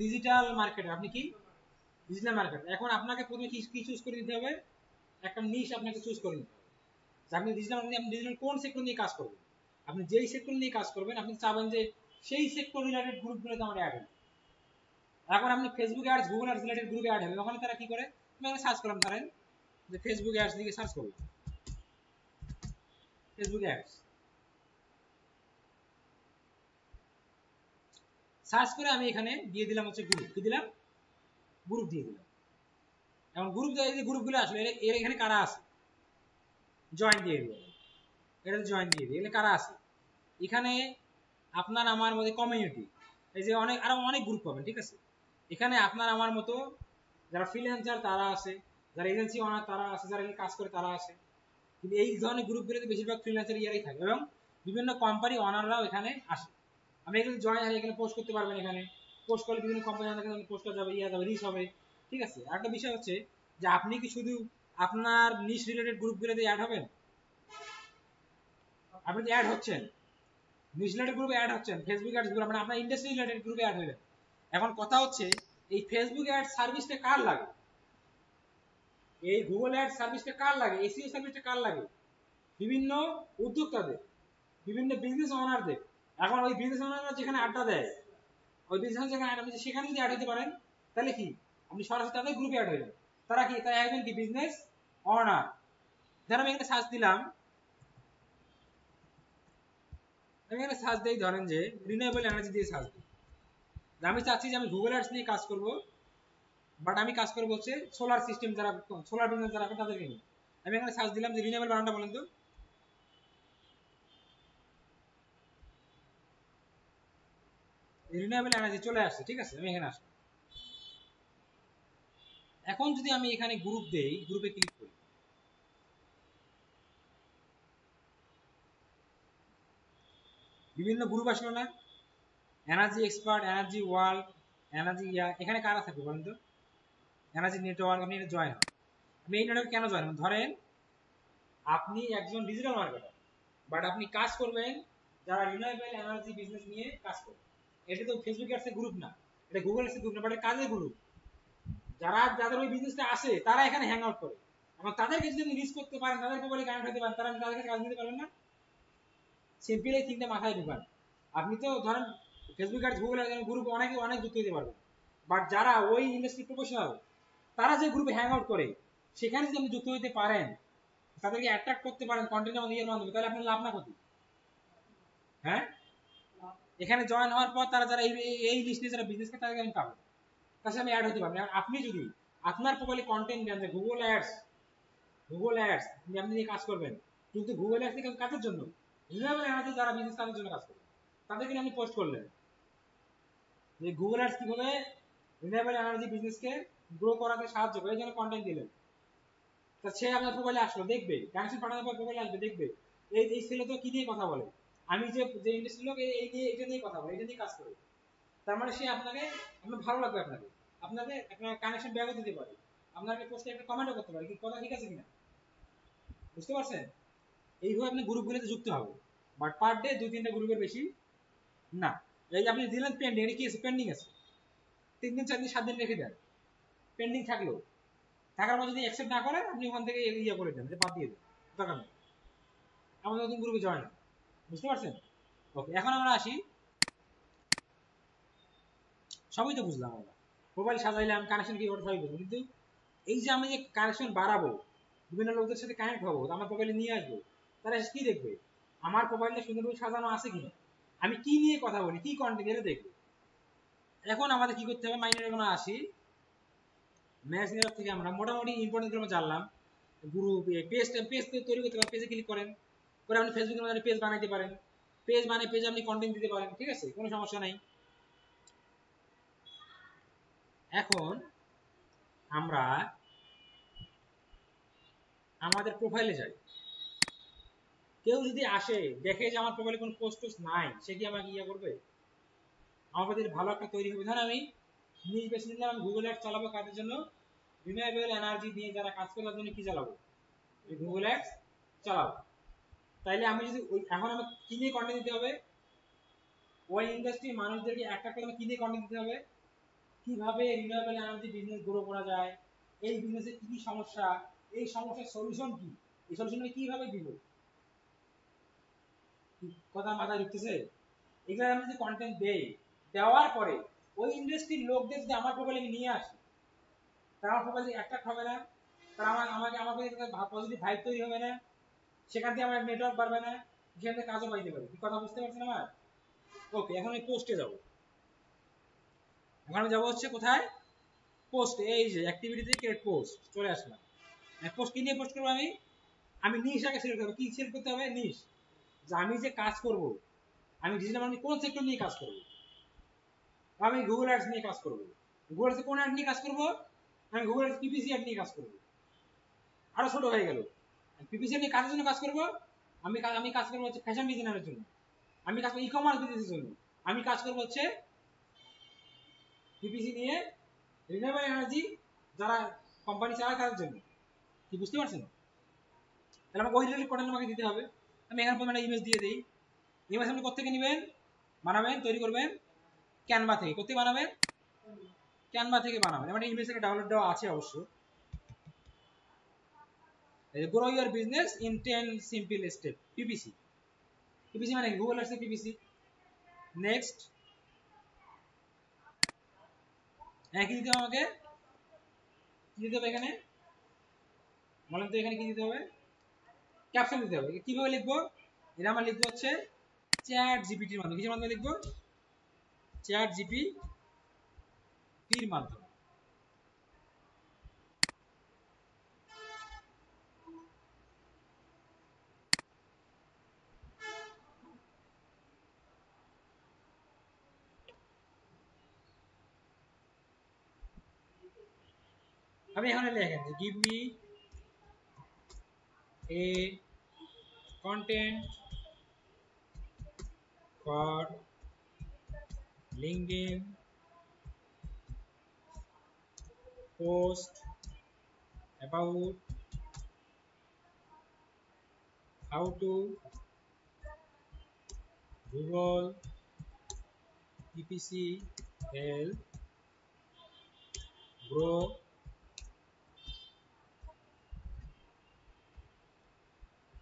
ডিজিটাল মার্কেটার। আপনি কি ডিজিটাল মার্কেটার? এখন আপনাকে প্রথমে কি চুজ করে দিতে হবে, একটা নিশ আপনাকে চুজ করে নিতে হবে। আপনি ডিজিটাল মার্কেটিং, আপনি ডিজিটাল কোন সেক্টর নিয়ে কাজ করবেন, আপনি যেই সেক্টর নিয়ে কাজ করবেন, আপনি চাবেন যে সেই সেক্টর রিলেটেড গ্রুপগুলোতে আমরা অ্যাড হই। এখন আপনি Facebook ads, Google ads related গ্রুপে অ্যাড হবেন, ওখানে তারা কি করে, আমি এখানে সার্চ করলাম, ধরেন যে ফেসবুক অ্যাডস দিকে সার্চ করলাম, ফেসবুক অ্যাডস সার্চ করে আমি এখানে দিয়ে দিলাম হচ্ছে গ্রুপ, কি দিলাম, গ্রুপ দিয়ে দিলাম। এখন গ্রুপ, এই যে গ্রুপগুলো আসলে এর এখানে কারা আছে, জয়েন দিয়ে দিল, এটা জয়েন দিয়ে দিই, এখানে কারা আছে, এখানে আপনার আমার মধ্যে কমিউনিটি, এই যে অনেক আরো অনেক গ্রুপ পাবেন, ঠিক আছে। এখানে আপনার আমার মতো যারা ফ্রিল্যান্সার তারা আছে, যারা এজেন্সি ওনার তারা আছে, যারা কাজ করে তারা আছে। কিন্তু এই ধরনের গ্রুপগুলোতে বেশিরভাগ ফ্রিল্যান্সার ইয়ারাই থাকে, এবং বিভিন্ন কোম্পানি ওনাররাও এখানে আসে। আপনি এখানে জয়েন হয়ে এখানে পোস্ট করতে পারবেন, এখানে পোস্ট করলে বিভিন্ন কোম্পানি আপনাকে পোস্ট করা যাবে, ইয়া যাবে, রিচ হবে, ঠিক আছে। আরেকটা বিষয় হচ্ছে যে আপনি কি শুধু আপনার নিশ রিলেটেড গ্রুপগুলোতে অ্যাড হবেন, আপনি অ্যাড হচ্ছেন নিউজ রিলেটেড গ্রুপে অ্যাড হচ্ছেন, ফেসবুক অ্যাডস গ্রুপ, মানে আপনার ইন্ডাস্ট্রি রিলেটেড গ্রুপে অ্যাড হবেন। এখন কথা হচ্ছে এই ফেসবুক অ্যাড সার্ভিসটা কার লাগে, এই গুগল অ্যাড সার্ভিসটা কার লাগে, এসইও সার্ভিসটা কার লাগে, বিভিন্ন উদ্যোক্তাদের, বিভিন্ন বিজনেস ওনারদের। এখন ওই বিজনেস ওনাররা যেখানে আড্ডা দেয়, ওই বিজনেস যেখানে আড্ডা দেয়, সেখানে যদি অ্যাড হতে পারেন, তাহলে কি আপনি সরাসরি তাদের গ্রুপে অ্যাড হয়ে যাবেন। তারা কি, তারা একজন কি বিজনেস ওনার। ধরেন আমি এখানে সার্চ দিলাম, আমি এখানে সার্চ দিই, ধরেন যে রিনিউয়েবল এনার্জি দিয়ে সার্চ দিই, আমি চাচ্ছি যে আমি গুগল অ্যাডস নিয়ে কাজ করব, বাট আমি কাজ করবো হচ্ছে সোলার সিস্টেম, যারা সোলার বিজনেস যারা করে তাদেরকে নিয়ে। আমি এখানে সার্চ দিলাম যে রিনিউয়েবল বানানটা বলেন তো, রিনিউয়েবল এনার্জি চলে আসছে, ঠিক আছে। আমি এখানে আসি, এখন যদি আমি এখানে গ্রুপ দেই, গ্রুপে ক্লিক করি, বিভিন্ন গ্রুপ আসলো না, energy expert, energy world, energy ইয়া, এখানে কারা থাকবে বলেন তো, এনার্জি নেটওয়ার্ক। আপনি এটা জয়েন হন, আমি এই নেটওয়ার্ক কেন জয়েন হন, ধরেন আপনি একজন ডিজিটাল মার্কেটার, বাট আপনি কাজ করবেন যারা রিনিউয়েবল এনার্জি বিজনেস নিয়ে কাজ করবে। এটা তো ফেসবুক অ্যাডসের গ্রুপ না, এটা গুগল অ্যাডসের গ্রুপ না, বাট কাজের গ্রুপ। যারা যাদের ওই বিজনেসটা আসে তারা এখানে হ্যাং আউট করে, এবং তাদেরকে যদি আপনি রিচ করতে পারেন, তাদেরকে বলে কানেক্ট হতে পারেন, তারা তাদের কাছে কাজ নিতে পারবেন না। সিম্পলি এই তিনটা মাথায় ঢুকান। আপনি তো ধরেন Facebook ads, Google ads group অনেকে অনেক যুক্ত হতে পারবেন, বাট যারা ওই ইন্ডাস্ট্রি প্রফেশনাল, তারা যে গ্রুপে হ্যাং আউট করে, সেখানে যদি আপনি যুক্ত হতে পারেন, তাদেরকে অ্যাট্রাক্ট করতে পারেন কন্টেন্ট এবং ইয়ের মাধ্যমে, তাহলে আপনার লাভ না ক্ষতি? হ্যাঁ, এখানে জয়েন হওয়ার পর তারা যারা এই লিস্টে যারা বিজনেস করে, তাদেরকে আমি পাবো, তার সাথে আমি অ্যাড হতে পারবো। আপনি যদি আপনার প্রোফাইলে কন্টেন্ট দেন যে গুগল অ্যাডস, গুগল অ্যাডস আপনি নিয়ে কাজ করবেন, কিন্তু গুগল অ্যাডস থেকে কাজের জন্য রিলায়েবল এনার্জি যারা বিজনেস, তাদের জন্য কাজ করবেন, তাদেরকে আপনি পোস্ট করলেন যে গুগল অ্যাডস কিভাবে রিলায়েবল এনার্জি বিজনেসকে গ্রো করাতে সাহায্য করে, এই জন্য কন্টেন্ট দিলেন। তা সে আপনার প্রোফাইলে আসলো, দেখবে কানেকশন পাঠানোর পর প্রোফাইলে আসবে, দেখবে এই ছেলে তো কি নিয়ে কথা বলে, আমি যে যে ইন্ডাস্ট্রি লোক এই নিয়ে, এটা নিয়ে কথা বলে, এটা নিয়ে কাজ করে। তার মানে সে আপনাকে, আপনার ভালো লাগবে, আপনাকে আপনাদের একটা কানেকশন ব্যাগও দিতে পারে, আপনাকে পোস্টে একটা কমেন্টও করতে পারে, কি কথা ঠিক আছে কিনা, বুঝতে পারছেন? এইভাবে আপনি গ্রুপগুলোতে যুক্ত হবে, বাট পার ডে 2-3টা গ্রুপের বেশি না। এই যে আপনি দিলেন পেন্ডিং, এটা কি আছে, পেন্ডিং আছে, 3 দিন 4 দিন 7 দিন রেখে দেন, পেন্ডিং থাকলো, থাকার পর যদি অ্যাকসেপ্ট না করেন আপনি ওখান থেকে ইয়ে করে দেন, বাদ দিয়ে দেন, দরকার নেই, আমাদের নতুন গ্রুপে জয়েন। বুঝতে পারছেন? ওকে, এখন আমরা আসি, সবই তো বুঝলাম আমরা, প্রোফাইল সাজাইলাম, কানেকশন কি করে সবই বুঝলাম, কিন্তু এই যে আমি যে কানেকশন বাড়াবো, বিভিন্ন লোকদের সাথে কানেক্ট হবো, আমার প্রোফাইলে নিয়ে আসবো, তারা এসে কি দেখবে, আমার প্রোফাইলটা সুন্দরভাবে সাজানো আছে কিনা, আমি কি নিয়ে কথা বলি, কি কন্টেন্ট, এটা দেখবে। এখন আমাদের কি করতে হবে, মাইনের এখন আসি, ম্যানেজার থেকে আমরা মোটামুটি ইম্পর্টেন্ট গুলো জানলাম। গ্রুপ পেজ পেজ তৈরি করতে পারেন, পেজে ক্লিক করেন, পরে আপনি ফেসবুকের মধ্যে পেজ বানাইতে পারেন, পেজ বানিয়ে পেজে আপনি কন্টেন্ট দিতে পারেন, ঠিক আছে, কোনো সমস্যা নাই। এখন আমরা আমাদের প্রোফাইলে যাই, কেউ যদি আসে দেখে যে আমার প্রোফাইলে কোনো পোস্ট টোস্ট নাই, সে কি আমাকে ইয়ে করবে? আমার প্রতি ভালো একটা তৈরি হবে। ধরেন আমি নিজ বেছে নিলাম, আমি গুগল অ্যাডস চালাবো কাজের জন্য, রিনিউয়েবল এনার্জি দিয়ে যারা কাজ করার জন্য কি চালাবো, গুগল অ্যাডস চালাবো। তাইলে আমি যদি এখন আমি কি নিয়ে কন্টেন্ট দিতে হবে, ওই ইন্ডাস্ট্রির মানুষদেরকে একটা করে কি দিয়ে কন্টেন্ট দিতে হবে, কিভাবে রিনিউয়েবল এনার্জি বিজনেস গ্রো করা যায়, এই বিজনেসে কি কি সমস্যা, এই সমস্যার সলিউশন কি, এই সলিউশন কিভাবে দিব, কথা মাথায় ঢুকতেছে? এগুলো আমি যদি কন্টেন্ট দেই, দেওয়ার পরে ওই ইন্ডাস্ট্রির লোকদের যদি আমার প্রোফাইলে নিয়ে আসি, তারা আমার প্রোফাইলে অ্যাট্রাক্ট হবে না, তারা আমাকে পজিটিভ ভাইব তৈরি হবে না, সেখান থেকে আমার নেটওয়ার্ক বাড়বে না, সেখান থেকে কাজও পাইতে পারি, কি কথা বুঝতে পারছেন আমার? ওকে, এখন আমি পোস্টে যাব, এখন আমি যাবো হচ্ছে কোথায়, পোস্ট, এই যে অ্যাক্টিভিটিতে ক্রিয়েট পোস্ট, চলে আসলাম। পোস্ট কি নিয়ে পোস্ট করবো আমি, আমি নিশ আগে সিলেক্ট করবো, কি সিলেক্ট করতে হবে, নিশ, যে আমি যে কাজ করব, আমি ডিজিটাল মার্কেটিং কোন সেক্টর নিয়ে কাজ করব, আমি গুগল অ্যাডস নিয়ে কাজ করব, গুগল অ্যাডস কোন অ্যাড নিয়ে কাজ করব, আমি গুগল অ্যাডস পিপিসি অ্যাড নিয়ে কাজ করব, আরো ছোট হয়ে গেল, পিপিসি নিয়ে কাজের জন্য কাজ করব, আমি কাজ করব হচ্ছে ফ্যাশন ডিজাইনারের জন্য, আমি কাজ করব ই-কমার্স বিজনেসের জন্য, আমি কাজ করব হচ্ছে পিপিসি নিয়ে রিনিউয়েবল এনার্জি যারা কোম্পানি চালায় তাদের জন্য, কি বুঝতে পারছেন? তাহলে আমাকে ওই রিলেটেড কন্টেন্ট আমাকে দিতে হবে। আমি এখানে প্রথমে একটা ইমেজ দিয়ে দিই, ইমেজ আপনি কোথেকে নেবেন, বানাবেন, তৈরি করবেন ক্যানভা থেকে, কোথেকে বানাবেন, ক্যানভা থেকে বানাবেন। আমার ইমেজ একটা ডাউনলোড দেওয়া আছে অবশ্য। Grow your business in 10 simple step, PPC, PPC মানে গুগল অ্যাডস পিপিসি। নেক্সট, কি দিতে হবে আমাকে, কি দিতে হবে এখানে বলেন তো, এখানে কি দিতে হবে, ক্যাপশন দিতে হবে। কিভাবে লিখবো, এটা আমরা লিখবো হচ্ছে চ্যাট জিপিটির মাধ্যমে, কিসের মাধ্যমে লিখবো, চ্যাট জিপিটির মাধ্যমে। আমি এখানে লেখেন যে give me a content for LinkedIn post about how to Google PPC help grow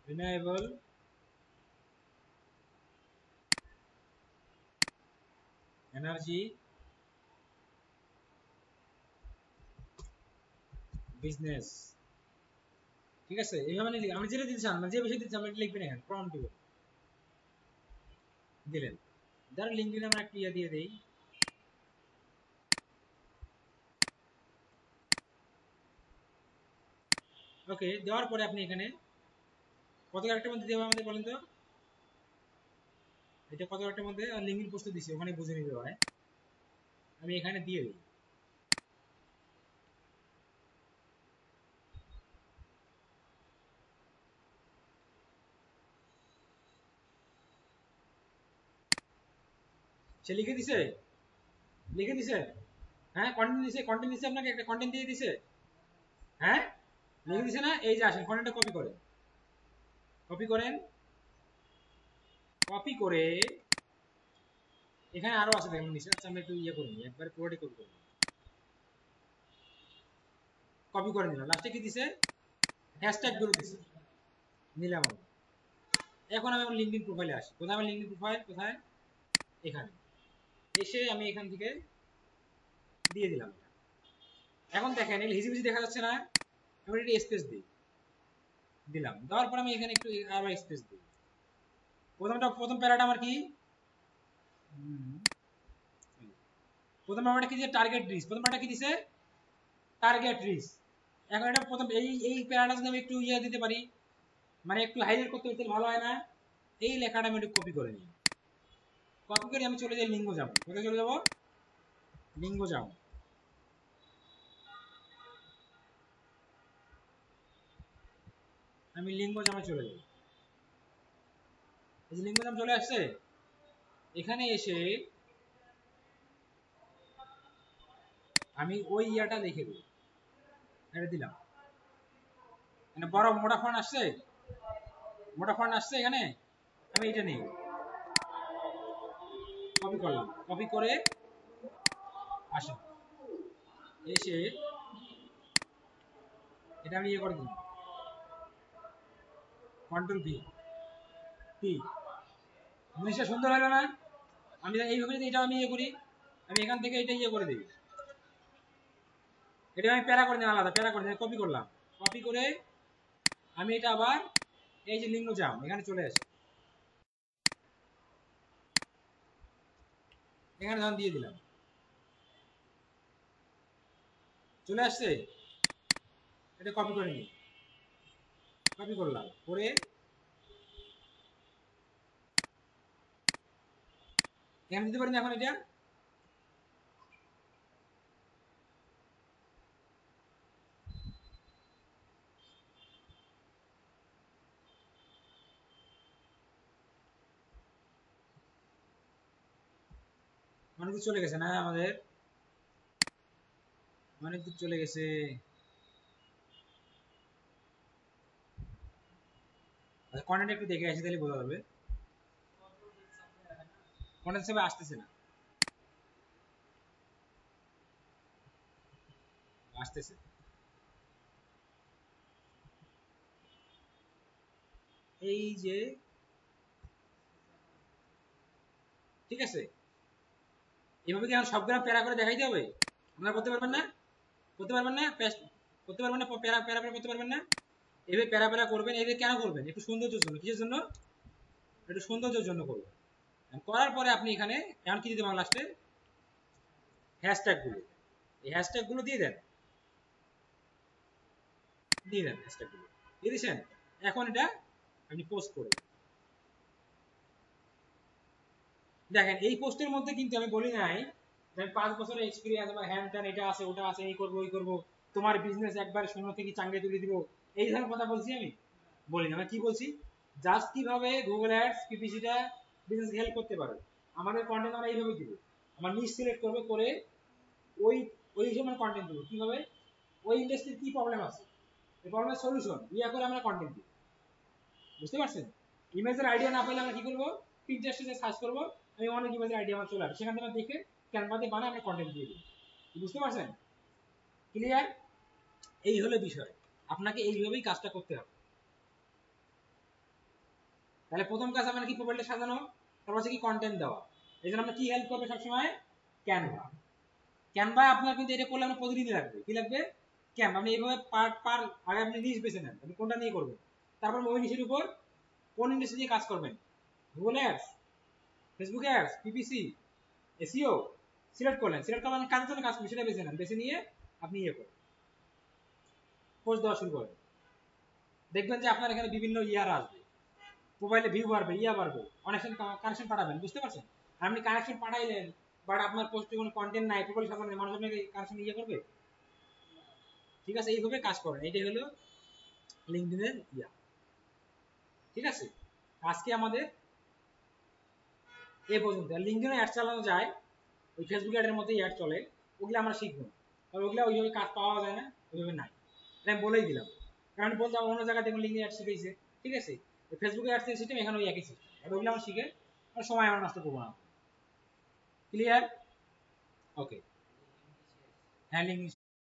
renewable energy business। ঠিক আছে, এইভাবে আমি যেটা দিতে চান, যে বিষয় দিতে চান এটা লিখবেন, এখানে প্রম্পট দিবেন, দিলেন, যার লিঙ্কডিন আমরা একটা ইয়ে দিয়ে দেই। ওকে, দেওয়ার পরে আপনি এখানে কত ক্যারেক্টার মধ্যে দেওয়া আমাদের বলেন তো, এটা কত ক্যারেক্টার মধ্যে, লিঙ্কডিন পোস্টে দিছি, ওখানে বুঝে নিতে হয়, আমি এখানে দিয়ে দিই। সে লিখে দিছে, লিখে দিছে, হ্যাঁ কন্টেন্ট দিছে, কন্টেন্ট দিছে, আপনাকে একটা কন্টেন্ট দিয়ে দিছে। হ্যাঁ লিখে দিছে না? এই যে আসেন কন্টেন্টটা কপি করেন, কপি করে এখানে আরো আছে দেখুন নিচে। আচ্ছা আমি একটু ইয়ে করে নিই, একবার পুরোটাই কপি করে নিই। কপি করে নিলাম, লাস্টে কি দিছে? হ্যাশট্যাগ গুলো দিছে, নিলাম আমি। এখন আমি আমার লিঙ্কডইন প্রোফাইলে আসি। কোথায় আমার লিঙ্কডইন প্রোফাইল? কোথায়? এখানে এসে আমি এখান থেকে দিয়ে দিলাম। এখন দেখেন এই হিজিবিজি দেখা যাচ্ছে না? এবার একটু স্পেস দিই, দিলাম। দেওয়ার পর আমি এখানে একটু আবার স্পেস দিই। প্রথম প্যারাটা আমার কি? প্রথম প্যারাটা কি দিছে? Target reach. প্রথম প্যারাটা কি দিছে? Target reach. এখন এটা প্রথম এই প্যারাটা যদি আমি একটু ইয়ে দিতে পারি, মানে একটু হাইলাইট করতে পারি ভালো হয় না? এই লেখাটা আমি একটু কপি করে নিই। কপি করে আমি চলে যাই লিঙ্গো যাবো। কোথায় চলে যাবো? লিঙ্গো যাবো। আমি লিঙ্গো জামে চলে যাই। এই যে লিঙ্গো জাম চলে আসছে, এখানে এসে আমি ওই ইয়াটা লিখে দিই, এটা দিলাম। মানে বড় মোটা ফন্ট আসছে, মোটা ফন্ট আসছে এখানে, আমি এটা নিই, কপি করলাম। কপি করে আসেন, এসে এটা আমি ইয়ে করে দিই, কন্ট্রোল ভি টি। জিনিসটা সুন্দর হলো না? আমি এইভাবে যদি এটা আমি ইয়ে করি, আমি এখান থেকে এটা ইয়ে করে দিই, এটা আমি প্যারা করে দিই, আলাদা প্যারা করে দিই, কপি করলাম। কপি করে আমি এটা আবার এই যে লিঙ্গ জাম এখানে চলে আসে, এখানে ধরুন দিয়ে দিলাম, চলে আসছে। এটা কপি করে নিই, কপি করলাম করে এখানে দিতে পারি না এখন এটা? অনেক কিছু চলে গেছে না আমাদের, অনেক কিছু চলে গেছে। কন্টেন্ট একটু দেখে আসি তাহলে বোঝা যাবে। কন্টেন্ট হিসেবে আসতেছে না, আসতেছে। এই যে ঠিক আছে, এভাবে কি এখন সবগুলো প্যারা করে দেখাইতে হবে? আপনারা করতে পারবেন না? করতে পারবেন না? করতে পারবেন না? প্যারা প্যারা প্যারা করতে পারবেন না? এভাবে প্যারা প্যারা করবেন। এদের কেন করবেন? একটু সৌন্দর্যের জন্য। কিসের জন্য? একটু সৌন্দর্যের জন্য করবেন। করার পরে আপনি এখানে এখন কি দিতে পারেন? লাস্টে হ্যাশট্যাগ গুলো, এই হ্যাশট্যাগ গুলো দিয়ে দেন, দিয়ে দেন হ্যাশট্যাগ গুলো, দিয়ে দিচ্ছেন। এখন এটা আপনি পোস্ট করবেন। দেখেন এই পোস্টের মধ্যে কিন্তু আমি বলি নাই যে আমি 5 বছরের এক্সপিরিয়েন্স আমার হ্যান ত্যান এটা আছে ওটা আছে, এই করবো ওই করবো, তোমার বিজনেস একবার শূন্য থেকে চাঙ্গে তুলে দিব, এই ধরনের কথা বলছি? আমি বলি না। আমি কি বলছি? জাস্ট কিভাবে গুগল অ্যাডস পিপিসিটা বিজনেস হেল্প করতে পারে, আমাদের কন্টেন্ট আমরা এইভাবে দিব। আমার নিশ সিলেক্ট করবে, করে ওই ওই হিসেবে কন্টেন্ট দিব। কিভাবে? ওই ইন্ডাস্ট্রির কি প্রবলেম আছে, এই প্রবলেমের সলিউশন ইয়া করে আমরা কন্টেন্ট দিব। বুঝতে পারছেন? ইমেজের আইডিয়া না পেলে আমরা কি করবো? পিন্টারেস্টে সার্চ করবো, আমি অনেক ইমেজের আইডিয়া আমার চলে আসে, সেখান থেকে দেখে ক্যানভাতে বানায় আমরা কন্টেন্ট দিয়ে দিই। বুঝতে পারছেন? ক্লিয়ার? এই হলো বিষয়, আপনাকে এইভাবেই কাজটা করতে হবে। তাহলে প্রথম কাজ আমরা কি? প্রোফাইলটা সাজানো, তারপর হচ্ছে কি কন্টেন্ট দেওয়া। এই জন্য আমরা কি হেল্প করবে সবসময়? ক্যানভা। ক্যানভা আপনার কিন্তু এটা করলে আমরা প্রতিদিনই লাগবে। কি লাগবে? ক্যানভা। আপনি এইভাবে পার পার আগে আপনি নিশ বেছে নেন, আপনি কোনটা নিয়ে করবেন, তারপর ওই নিশের উপর কোন ইন্ডাস্ট্রি নিয়ে কাজ করবেন, Google ads, Facebook ads, PPC, SEO select করলেন। সিলেক্ট করলেন কাজের জন্য কাজ করবেন সেটা বেছে নেন, বেছে নিয়ে আপনি ইয়ে করেন, পোস্ট দেওয়া শুরু করেন। দেখবেন যে আপনার এখানে বিভিন্ন ইয়ার আসবে, মোবাইলে ভিউ বাড়বে, ইয়া বাড়বে, অনেকক্ষণ কানেকশন পাঠাবেন। বুঝতে পারছেন? আপনি কানেকশন পাঠাইলেন বাট আপনার পোস্টে কোনো কন্টেন্ট নাই, প্রোফাইল সাজানো নেই, মানুষ আপনাকে কানেকশন ইয়ে করবে? ঠিক আছে, এইভাবে কাজ করেন। এইটাই হলো লিঙ্কডইনের ইয়া। ঠিক আছে, আজকে আমাদের এই পর্যন্ত। লিঙ্কডইনে অ্যাড চালানো যায়, ওই ফেসবুক অ্যাডের মধ্যে অ্যাড চলে, ওগুলো আমরা শিখবো। তবে ওগুলো ওইভাবে কাজ পাওয়া যায় না, ওইভাবে নাই। এটা আমি বলেই দিলাম, কারণ বলতে আমার অন্য জায়গায় দেখুন লিঙ্কে অ্যাড শিখেছে, ঠিক আছে, ফেসবুকে অ্যাড সিস্টেম এখানে ওই একই সিস্টেম, ওইগুলো আমার শিখে আর সময় আমার নষ্ট করবো না। ক্লিয়ার? ওকে, হ্যাঁ লিঙ্ক